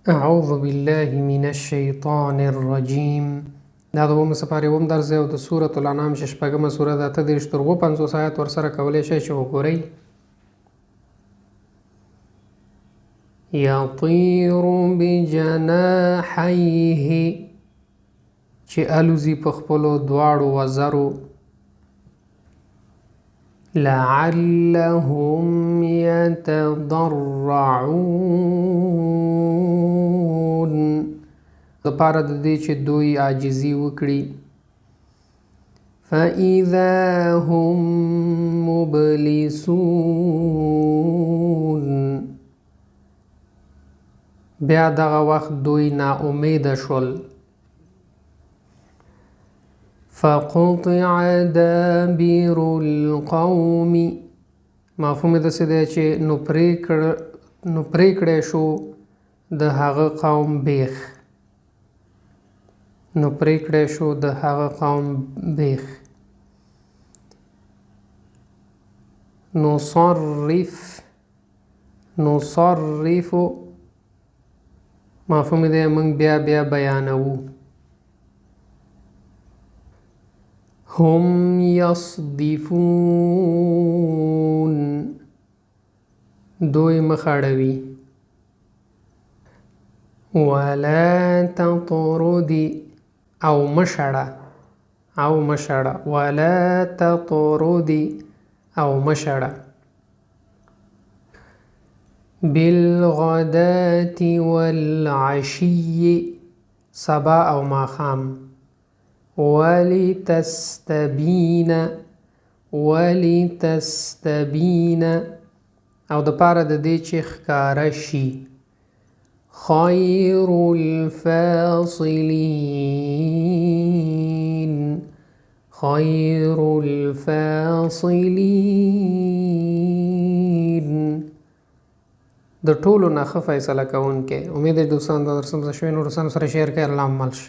اعوذ بالله من الشیطان الرجیم. دا د اووم څپرې اووم درس دی او د سورة الانعام چې شپږمه سوره ده 38 تر 50 آیات ورسره کولی شئ چې وګورئ. یطیر بجناحیه چې الوزي په خپلو دواړو وزرو. لعلهم يتضرعون دپاره د دې چې دوی عاجزي وکړي. فاذا هم مبلسون بیا دغه وخت دوی ناامیده شول. فقطع دابر القوم مفهوم د څه دی چې نو پرې کړی شو د هغه قوم بیخ. نصرف مفهوم دی موږ بیا بیانوو. هم یصدفون دوی مخاړوي. ولا تطردي او مشړه ولا تطردي او مشړه. بالغداة والعشي صبا او ماخام. ولتستبین او د پاره د دې چې ښکاره شي. خیر الفاصلین د ټولو نه ښه فیصله کوونکی. امید دوستان دا درس مو ښه شوی، نور دوستانو سره شیر کړئ. الله مل شي.